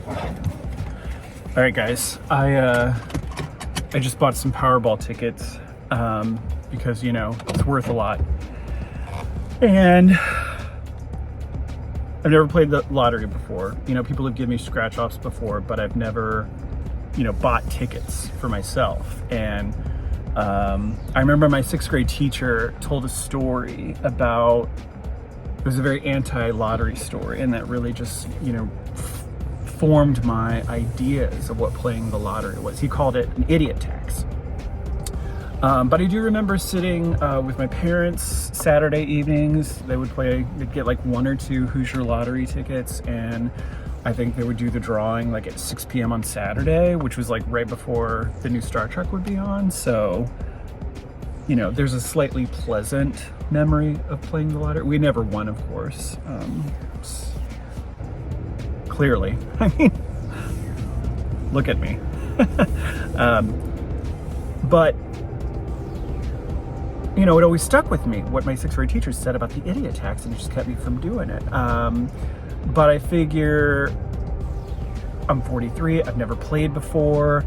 All right, guys. I just bought some Powerball tickets because it's worth a lot, and I've never played the lottery before. People have given me scratch offs before, but I've never bought tickets for myself. And I remember my 6th grade teacher told a story about, it was a very anti-lottery story, and that really just formed my ideas of what playing the lottery was. He called it an idiot tax. But I do remember sitting with my parents Saturday evenings. They'd get like 1 or 2 Hoosier lottery tickets, and I think they would do the drawing like at 6 p.m. on Saturday, which was like right before the new Star Trek would be on. So, there's a slightly pleasant memory of playing the lottery. We never won, of course. Clearly. I mean, look at me. But it always stuck with me what my 6th grade teacher said about the idiot tax, and it just kept me from doing it. But I figure I'm 43, I've never played before.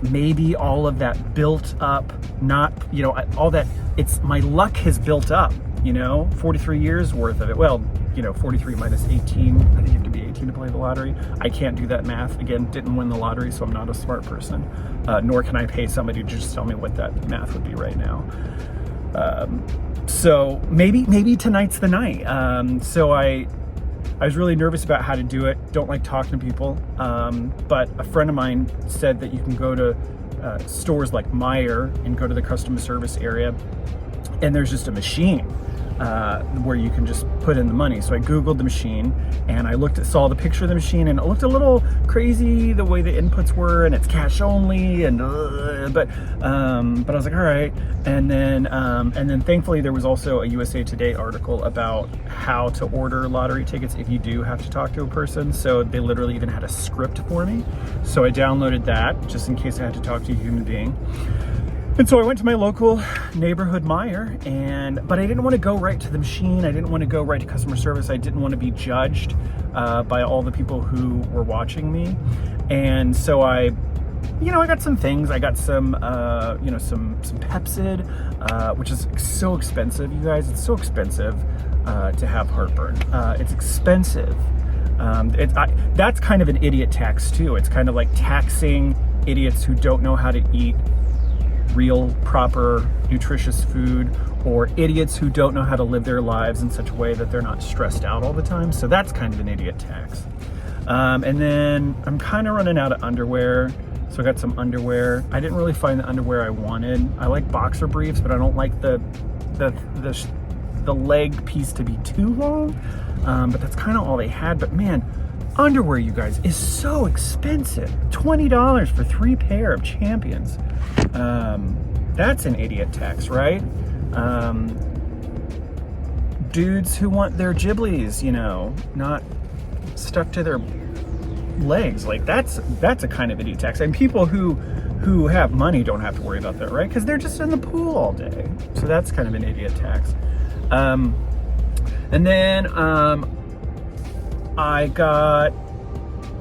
Maybe all of that built up, all that, my luck has built up, 43 years worth of it. Well, 43 minus 18, I think you have to be 18 to play the lottery. I can't do that math. Again, didn't win the lottery, so I'm not a smart person. Nor can I pay somebody to just tell me what that math would be right now. So maybe tonight's the night. So I was really nervous about how to do it. Don't like talking to people. But a friend of mine said that you can go to stores like Meijer and go to the customer service area, and there's just a machine where you can just put in the money. So I Googled the machine, and I saw the picture of the machine, and it looked a little crazy the way the inputs were, and it's cash only, and but I was like, all right. And then thankfully there was also a USA Today article about how to order lottery tickets if you do have to talk to a person. So they literally even had a script for me. So I downloaded that just in case I had to talk to a human being. And so I went to my local neighborhood Meijer, but I didn't want to go right to the machine. I didn't want to go right to customer service. I didn't want to be judged by all the people who were watching me. And so I got some things. I got some Pepsid, which is so expensive, you guys. It's so expensive to have heartburn. It's expensive. That's kind of an idiot tax too. It's kind of like taxing idiots who don't know how to eat real, proper, nutritious food, or idiots who don't know how to live their lives in such a way that they're not stressed out all the time. So that's kind of an idiot tax. And then I'm kind of running out of underwear. So I got some underwear. I didn't really find the underwear I wanted. I like boxer briefs, but I don't like the leg piece to be too long. But that's kind of all they had. But man, underwear, you guys, is so expensive. $20 for 3 pair of Champions. That's an idiot tax, right? Dudes who want their Ghiblies, not stuck to their legs, like that's a kind of idiot tax. And people who have money don't have to worry about that, right? Because they're just in the pool all day. So that's kind of an idiot tax. And then I got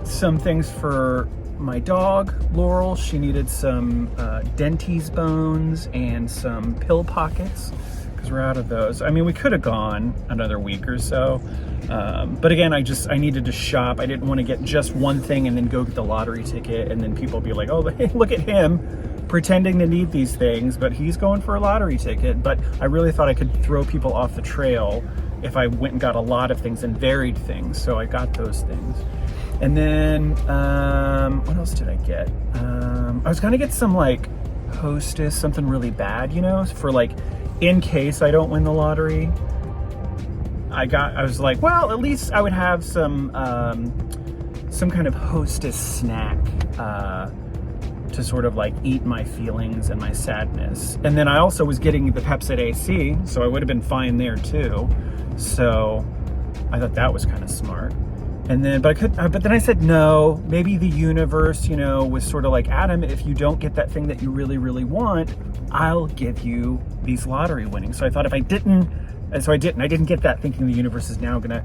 some things for my dog, Laurel. She needed some dentiste bones and some pill pockets because we're out of those. I mean, we could have gone another week or so. But again, I needed to shop. I didn't want to get just one thing and then go get the lottery ticket and then people be like, oh, hey, look at him pretending to need these things, but he's going for a lottery ticket. But I really thought I could throw people off the trail if I went and got a lot of things and varied things. So I got those things. And then, what else did I get? I was gonna get some like Hostess, something really bad, for like, in case I don't win the lottery. I was like, well, at least I would have some kind of Hostess snack to sort of like eat my feelings and my sadness. And then I also was getting the Pepsid AC, so I would have been fine there too. So I thought that was kind of smart. And then, but then I said, no, maybe the universe, was sort of like, Adam, if you don't get that thing that you really, really want, I'll give you these lottery winnings. So I thought if I didn't And so I didn't get that, thinking the universe is now gonna,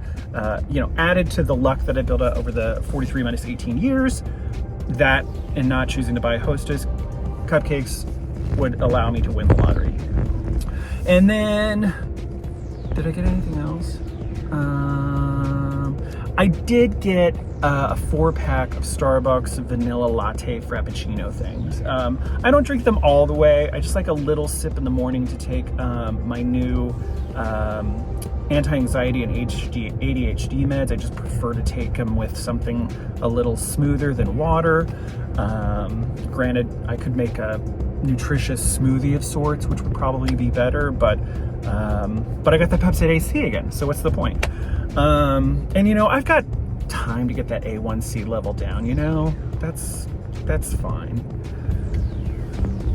added to the luck that I built up over the 43 minus 18 years, that and not choosing to buy Hostess cupcakes would allow me to win the lottery. And then, did I get anything else? I did get a 4-pack of Starbucks vanilla latte frappuccino things. I don't drink them all the way. I just like a little sip in the morning to take my new anti-anxiety and ADHD meds. I just prefer to take them with something a little smoother than water. Granted, I could make a nutritious smoothie of sorts, which would probably be better, but I got the Pepsi AC again, so what's the point? And I've got time to get that A1C level down, that's fine.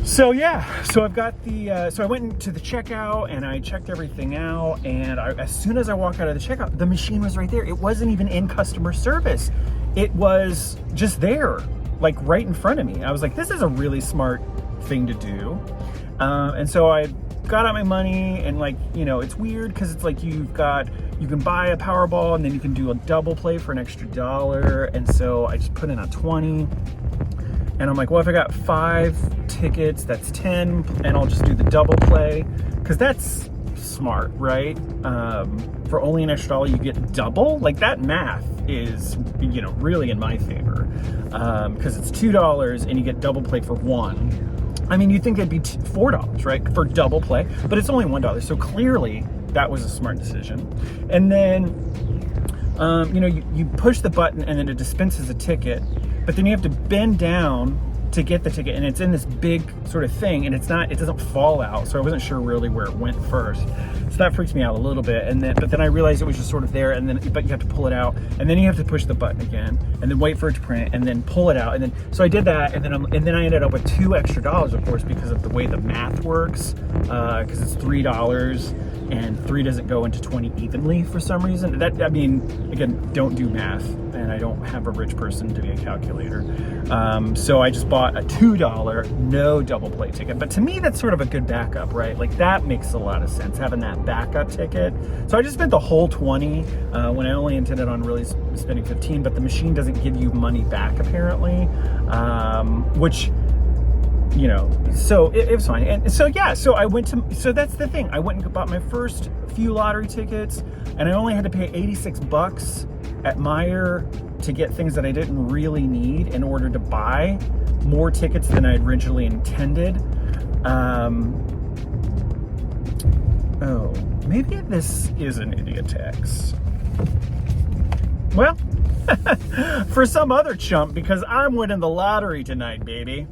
So yeah, so I've got so I went into the checkout and I checked everything out, and as soon as I walked out of the checkout, the machine was right there. It wasn't even in customer service. It was just there, like right in front of me. I was like, this is a really smart thing to do. And so I got out my money, and it's weird because it's like you can buy a Powerball and then you can do a double play for an extra $1. And so I just put in a 20, and I'm like, well, if I got 5 tickets, that's 10, and I'll just do the double play, because that's smart, right? For only an extra $1, you get double. Like, that math is, really in my favor, because it's $2 and you get double play for 1. I mean, you'd think it'd be $4, right, for double play, but it's only $1. So clearly that was a smart decision. And then, you push the button and then it dispenses a ticket, but then you have to bend down to get the ticket, and it's in this big sort of thing, and it doesn't fall out. So I wasn't sure really where it went first. So that freaks me out a little bit. But then I realized it was just sort of there, but you have to pull it out, and then you have to push the button again, and then wait for it to print, and then pull it out, and then so I did that, and then I ended up with $2 extra, of course, because of the way the math works, because it's $3, and 3 doesn't go into 20 evenly for some reason. Again, don't do math, and I don't have a rich person to be a calculator. So I just bought a $2 no double play ticket. But to me, that's sort of a good backup, right? Like, that makes a lot of sense, having that backup ticket. So I just spent the whole 20 when I only intended on really spending 15, but the machine doesn't give you money back apparently, which, so it was fine. And so, yeah, so that's the thing. I went and bought my first few lottery tickets, and I only had to pay $86 at Meijer to get things that I didn't really need in order to buy more tickets than I originally intended. Maybe this is an idiot text. Well, for some other chump, because I'm winning the lottery tonight, baby.